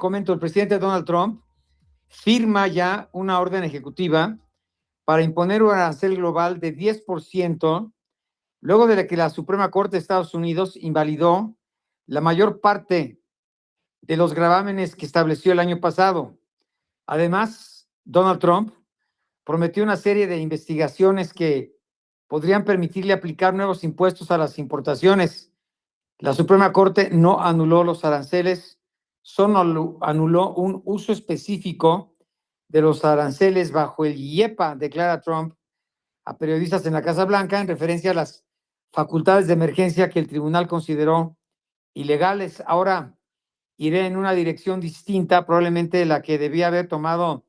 comento, el presidente Donald Trump firma ya una orden ejecutiva para imponer un arancel global de 10%, luego de que la Suprema Corte de Estados Unidos invalidó la mayor parte de los gravámenes que estableció el año pasado. Además, Donald Trump prometió una serie de investigaciones que podrían permitirle aplicar nuevos impuestos a las importaciones. La Suprema Corte no anuló los aranceles, solo anuló un uso específico de los aranceles bajo el IEPA, declara Trump a periodistas en la Casa Blanca en referencia a las facultades de emergencia que el tribunal consideró ilegales. Ahora iré en una dirección distinta, probablemente la que debía haber tomado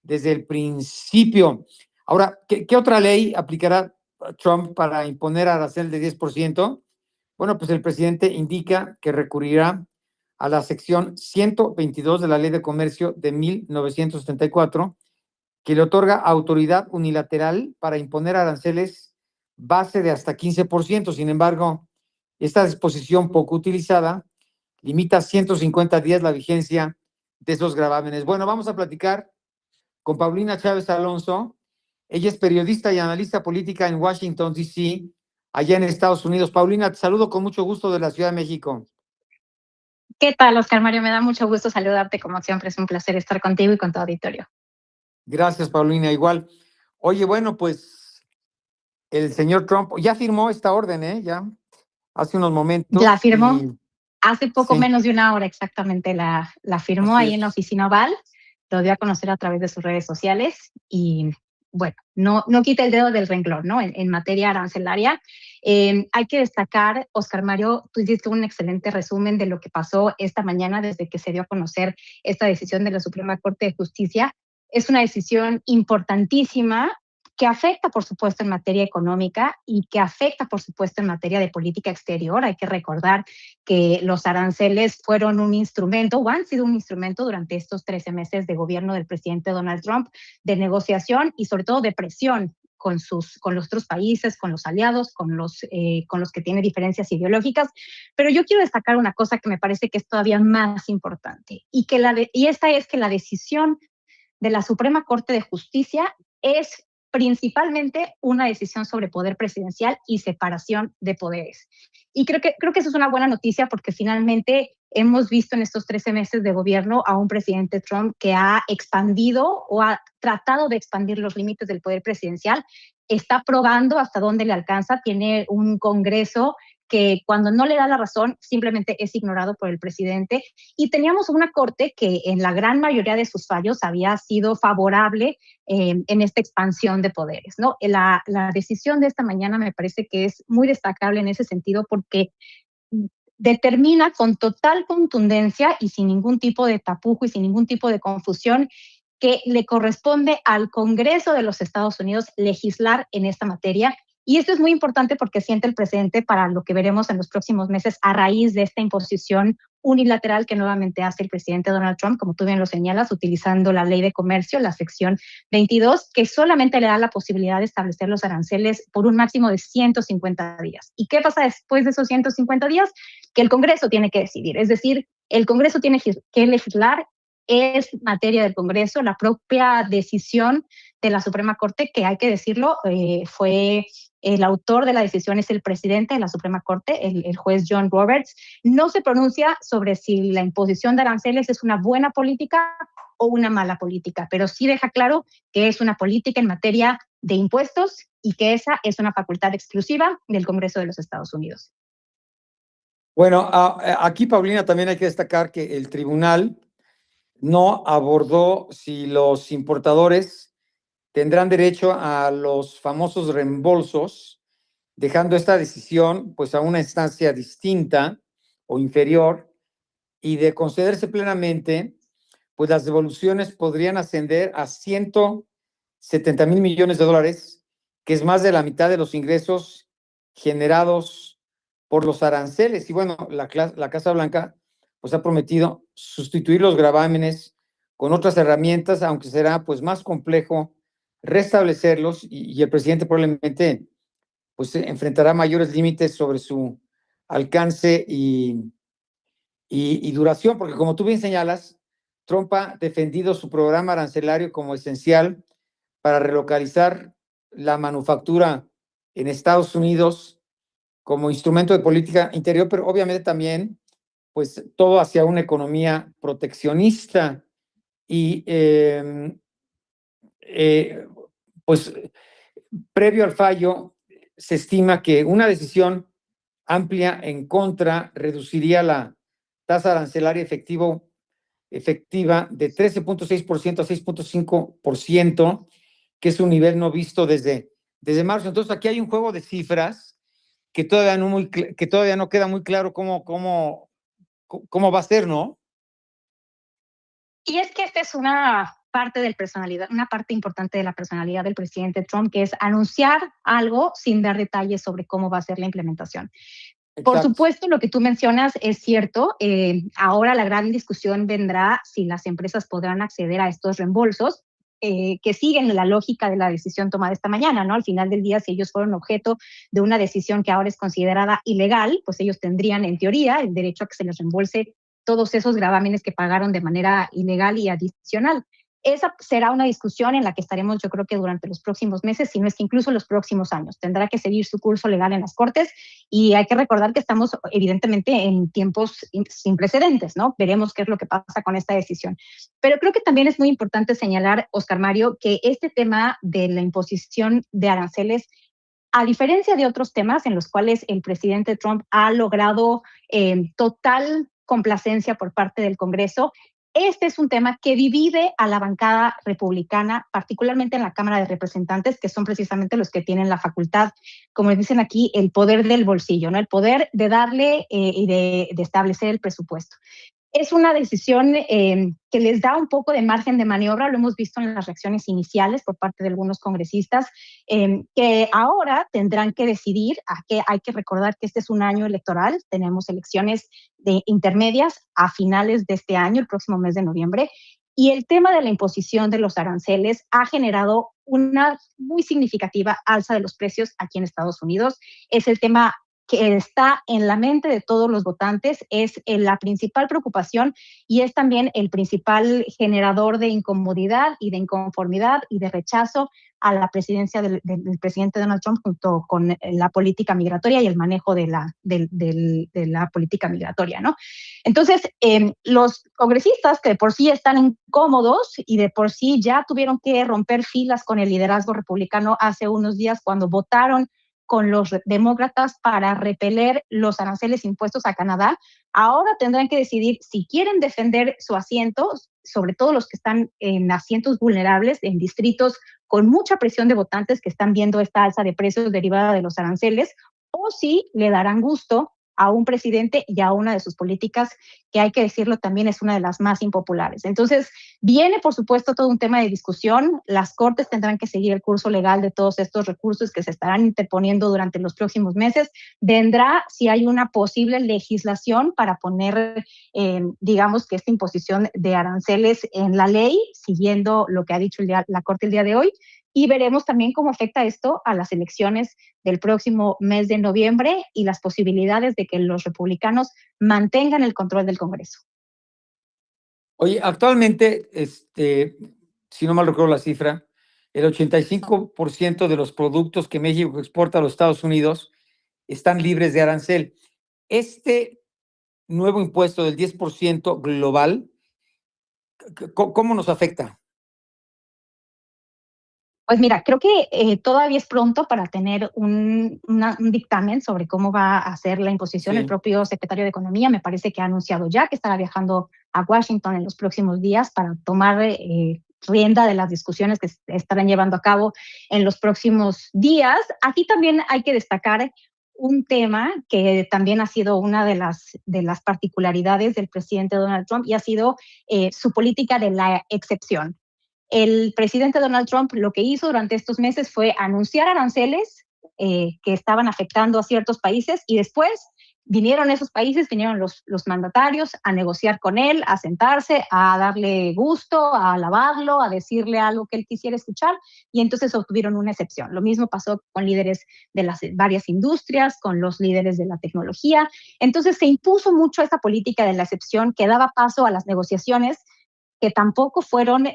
desde el principio. Ahora, ¿qué otra ley aplicará Trump para imponer arancel de 10%? Bueno, pues el presidente indica que recurrirá a la sección 122 de la Ley de Comercio de 1974, que le otorga autoridad unilateral para imponer aranceles base de hasta 15%. Sin embargo, esta disposición poco utilizada limita a 150 días la vigencia de esos gravámenes. Bueno, vamos a platicar con Paulina Chávez Alonso. Ella es periodista y analista política en Washington, D.C., allá en Estados Unidos. Paulina, te saludo con mucho gusto de la Ciudad de México. ¿Qué tal, Oscar Mario? Me da mucho gusto saludarte, como siempre. Es un placer estar contigo y con tu auditorio. Gracias, Paulina. Igual. Oye, bueno, pues el señor Trump ya firmó esta orden, ya hace unos momentos. La firmó hace poco sí, menos de una hora exactamente. La firmó así ahí es. en la oficina Oval. Lo dio a conocer a través de sus redes sociales y, bueno, no quita el dedo del renglón, ¿no? En materia arancelaria. Hay que destacar, Oscar Mario, tú hiciste un excelente resumen de lo que pasó esta mañana desde que se dio a conocer esta decisión de la Suprema Corte de Justicia. Es una decisión importantísima que afecta, por supuesto, en materia económica y que afecta, por supuesto, en materia de política exterior. Hay que recordar que los aranceles fueron un instrumento o han sido un instrumento durante estos 13 meses de gobierno del presidente Donald Trump de negociación y sobre todo de presión con los otros países, con los aliados, con los que tiene diferencias ideológicas. Pero yo quiero destacar una cosa que me parece que es todavía más importante y esta es que la decisión de la Suprema Corte de Justicia es principalmente una decisión sobre poder presidencial y separación de poderes. Y creo que eso es una buena noticia porque finalmente hemos visto en estos 13 meses de gobierno a un presidente Trump que ha expandido o ha tratado de expandir los límites del poder presidencial, está probando hasta dónde le alcanza, tiene un Congreso que cuando no le da la razón simplemente es ignorado por el presidente, y teníamos una corte que en la gran mayoría de sus fallos había sido favorable en esta expansión de poderes, ¿no? La decisión de esta mañana me parece que es muy destacable en ese sentido porque determina con total contundencia y sin ningún tipo de tapujo y sin ningún tipo de confusión que le corresponde al Congreso de los Estados Unidos legislar en esta materia. Y esto es muy importante porque siente el precedente para lo que veremos en los próximos meses a raíz de esta imposición unilateral que nuevamente hace el presidente Donald Trump, como tú bien lo señalas, utilizando la Ley de Comercio, la sección 22, que solamente le da la posibilidad de establecer los aranceles por un máximo de 150 días. ¿Y qué pasa después de esos 150 días? Que el Congreso tiene que decidir, es decir, el Congreso tiene que legislar, es materia del Congreso. La propia decisión de la Suprema Corte, que hay que decirlo, fue el autor de la decisión, es el presidente de la Suprema Corte, el juez John Roberts. No se pronuncia sobre si la imposición de aranceles es una buena política o una mala política, pero sí deja claro que es una política en materia de impuestos y que esa es una facultad exclusiva del Congreso de los Estados Unidos. Bueno, aquí, Paulina, también hay que destacar que el tribunal no abordó si los importadores tendrán derecho a los famosos reembolsos, dejando esta decisión pues a una instancia distinta o inferior, y de concederse plenamente, pues las devoluciones podrían ascender a 170,000 millones de dólares, que es más de la mitad de los ingresos generados por los aranceles. Y bueno, la Casa Blanca pues ha prometido sustituir los gravámenes con otras herramientas, aunque será pues más complejo restablecerlos, y el presidente probablemente pues enfrentará mayores límites sobre su alcance y duración, porque como tú bien señalas, Trump ha defendido su programa arancelario como esencial para relocalizar la manufactura en Estados Unidos como instrumento de política interior, pero obviamente también, pues, todo hacia una economía proteccionista. Y, pues, previo al fallo, se estima que una decisión amplia en contra reduciría la tasa arancelaria efectiva de 13.6% a 6.5%, que es un nivel no visto desde marzo. Entonces, aquí hay un juego de cifras que todavía no queda muy claro cómo va a ser, ¿no? Y es que esta es una parte de personalidad, una parte importante de la personalidad del presidente Trump, que es anunciar algo sin dar detalles sobre cómo va a ser la implementación. Por Exacto. supuesto, lo que tú mencionas es cierto. Ahora la gran discusión vendrá si las empresas podrán acceder a estos reembolsos, que siguen la lógica de la decisión tomada esta mañana, ¿no? Al final del día, si ellos fueron objeto de una decisión que ahora es considerada ilegal, pues ellos tendrían, en teoría, el derecho a que se les reembolse todos esos gravámenes que pagaron de manera ilegal y adicional. Esa será una discusión en la que estaremos, yo creo que durante los próximos meses, si no es que incluso los próximos años. Tendrá que seguir su curso legal en las Cortes y hay que recordar que estamos evidentemente en tiempos sin precedentes, ¿no? Veremos qué es lo que pasa con esta decisión. Pero creo que también es muy importante señalar, Oscar Mario, que este tema de la imposición de aranceles, a diferencia de otros temas en los cuales el presidente Trump ha logrado total complacencia por parte del Congreso, este es un tema que divide a la bancada republicana, particularmente en la Cámara de Representantes, que son precisamente los que tienen la facultad, como dicen aquí, el poder del bolsillo, ¿no? El poder de darle y de establecer el presupuesto. Es una decisión que les da un poco de margen de maniobra, lo hemos visto en las reacciones iniciales por parte de algunos congresistas, que ahora tendrán que decidir. Hay que recordar que este es un año electoral, tenemos elecciones intermedias a finales de este año, el próximo mes de noviembre, y el tema de la imposición de los aranceles ha generado una muy significativa alza de los precios aquí en Estados Unidos. Es el tema que está en la mente de todos los votantes, es la principal preocupación y es también el principal generador de incomodidad y de inconformidad y de rechazo a la presidencia del presidente Donald Trump, junto con la política migratoria y el manejo de la política migratoria, ¿no? Entonces, los congresistas, que de por sí están incómodos y de por sí ya tuvieron que romper filas con el liderazgo republicano hace unos días cuando votaron con los demócratas para repeler los aranceles impuestos a Canadá, ahora tendrán que decidir si quieren defender su asiento, sobre todo los que están en asientos vulnerables, en distritos con mucha presión de votantes que están viendo esta alza de precios derivada de los aranceles, o si le darán gusto a un presidente y a una de sus políticas, que hay que decirlo también es una de las más impopulares. Entonces, viene, por supuesto, todo un tema de discusión. Las Cortes tendrán que seguir el curso legal de todos estos recursos que se estarán interponiendo durante los próximos meses. Vendrá si hay una posible legislación para poner, digamos, que esta imposición de aranceles en la ley, siguiendo lo que ha dicho la Corte el día de hoy. Y veremos también cómo afecta esto a las elecciones del próximo mes de noviembre y las posibilidades de que los republicanos mantengan el control del Congreso. Oye, actualmente, si no mal recuerdo la cifra, el 85% de los productos que México exporta a los Estados Unidos están libres de arancel. Este nuevo impuesto del 10% global, ¿cómo nos afecta? Pues mira, creo que todavía es pronto para tener un dictamen sobre cómo va a ser la imposición. El Sí. propio secretario de Economía me parece que ha anunciado ya que estará viajando a Washington en los próximos días para tomar rienda de las discusiones que estarán llevando a cabo en los próximos días. Aquí también hay que destacar un tema que también ha sido una de las particularidades del presidente Donald Trump y ha sido su política de la excepción. El presidente Donald Trump lo que hizo durante estos meses fue anunciar aranceles que estaban afectando a ciertos países y después vinieron esos países, vinieron los mandatarios a negociar con él, a sentarse, a darle gusto, a alabarlo, a decirle algo que él quisiera escuchar y entonces obtuvieron una excepción. Lo mismo pasó con líderes de las varias industrias, con los líderes de la tecnología. Entonces se impuso mucho esa política de la excepción que daba paso a las negociaciones que tampoco fueron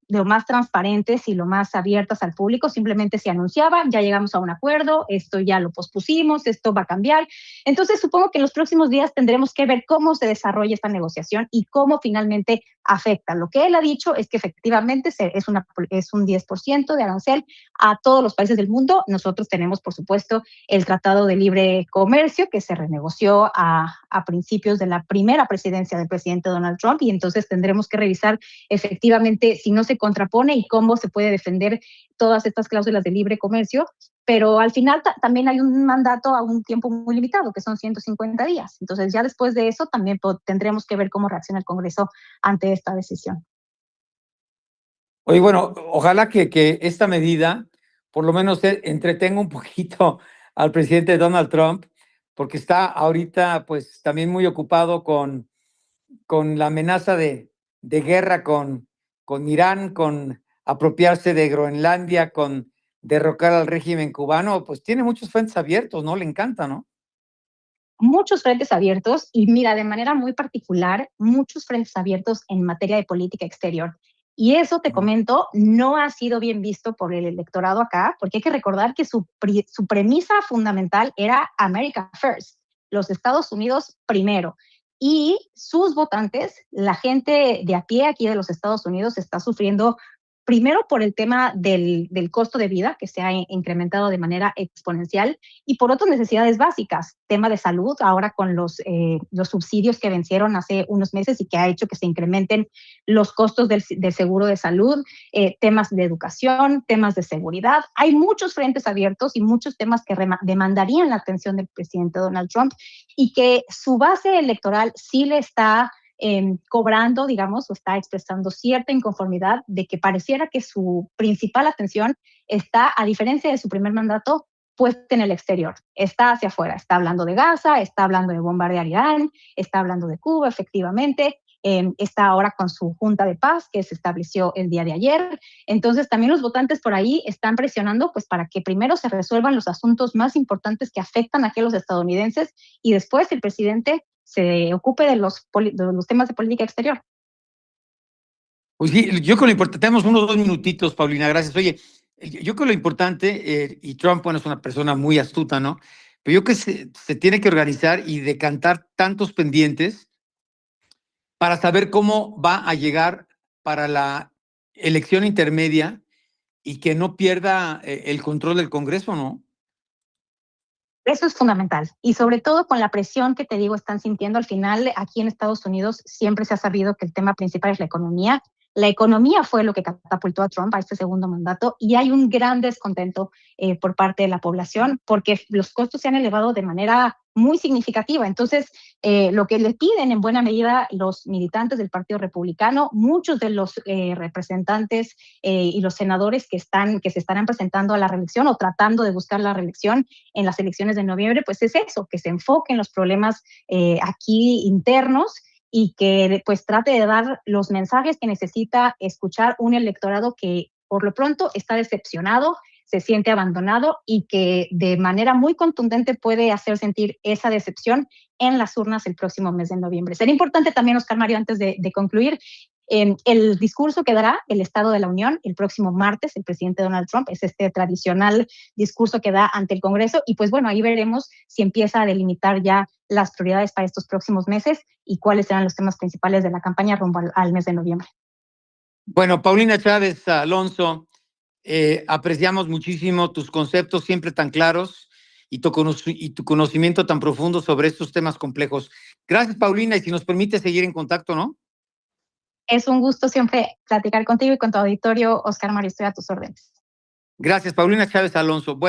lo más transparentes y lo más abiertas al público, simplemente se anunciaba, ya llegamos a un acuerdo, esto ya lo pospusimos, esto va a cambiar. Entonces supongo que en los próximos días tendremos que ver cómo se desarrolla esta negociación y cómo finalmente afecta. Lo que él ha dicho es que efectivamente es un 10% de arancel a todos los países del mundo. Nosotros tenemos, por supuesto, el Tratado de Libre Comercio que se renegoció a principios de la primera presidencia del presidente Donald Trump, y entonces tendremos que revisar efectivamente si no se contrapone y cómo se puede defender todas estas cláusulas de libre comercio. Pero al final también hay un mandato a un tiempo muy limitado, que son 150 días. Entonces ya después de eso también tendremos que ver cómo reacciona el Congreso ante esta decisión. Oye, bueno, ojalá que esta medida por lo menos entretenga un poquito al presidente Donald Trump, porque está ahorita pues también muy ocupado con la amenaza de guerra con Irán, con apropiarse de Groenlandia, con derrocar al régimen cubano. Pues tiene muchos frentes abiertos, ¿no? Le encanta, ¿no? Muchos frentes abiertos y mira, de manera muy particular, muchos frentes abiertos en materia de política exterior. Y eso, te comento, no ha sido bien visto por el electorado acá, porque hay que recordar que su premisa fundamental era America First, los Estados Unidos primero. Y sus votantes, la gente de a pie aquí de los Estados Unidos, está sufriendo primero por el tema del costo de vida, que se ha incrementado de manera exponencial, y por otras necesidades básicas, tema de salud, ahora con los subsidios que vencieron hace unos meses y que ha hecho que se incrementen los costos del seguro de salud, temas de educación, temas de seguridad. Hay muchos frentes abiertos y muchos temas que demandarían la atención del presidente Donald Trump, y que su base electoral sí le está cobrando, digamos, o está expresando cierta inconformidad de que pareciera que su principal atención está, a diferencia de su primer mandato, puesta en el exterior. Está hacia afuera, está hablando de Gaza, está hablando de bombardear Irán, está hablando de Cuba, efectivamente, está ahora con su Junta de Paz que se estableció el día de ayer. Entonces también los votantes por ahí están presionando pues para que primero se resuelvan los asuntos más importantes que afectan aquí a los estadounidenses, y después el presidente se ocupe de los temas de política exterior. Pues sí, yo creo lo importante, tenemos unos 2 minutitos, Paulina, gracias. Oye, yo creo lo importante, y Trump, bueno, es una persona muy astuta, ¿no? Pero yo creo que se tiene que organizar y decantar tantos pendientes para saber cómo va a llegar para la elección intermedia y que no pierda el control del Congreso, ¿no? Eso es fundamental. Y sobre todo con la presión que te digo están sintiendo al final aquí en Estados Unidos, siempre se ha sabido que el tema principal es la economía. La economía fue lo que catapultó a Trump a este segundo mandato, y hay un gran descontento por parte de la población porque los costos se han elevado de manera muy significativa. Entonces, lo que le piden en buena medida los militantes del Partido Republicano, muchos de los representantes y los senadores que se estarán presentando a la reelección o tratando de buscar la reelección en las elecciones de noviembre, pues es eso, que se enfoque en los problemas aquí internos y que pues trate de dar los mensajes que necesita escuchar un electorado que por lo pronto está decepcionado, se siente abandonado y que de manera muy contundente puede hacer sentir esa decepción en las urnas el próximo mes de noviembre. Sería importante también, Oscar Mario, antes de concluir, el discurso que dará el Estado de la Unión el próximo martes el presidente Donald Trump es este tradicional discurso que da ante el Congreso, y pues bueno, ahí veremos si empieza a delimitar ya las prioridades para estos próximos meses y cuáles serán los temas principales de la campaña rumbo al mes de noviembre. Bueno, Paulina Chávez Alonso, apreciamos muchísimo tus conceptos siempre tan claros y tu conocimiento tan profundo sobre estos temas complejos. Gracias, Paulina, y si nos permite seguir en contacto, ¿no? Es un gusto siempre platicar contigo y con tu auditorio, Oscar Mario, estoy a tus órdenes. Gracias, Paulina Chávez Alonso.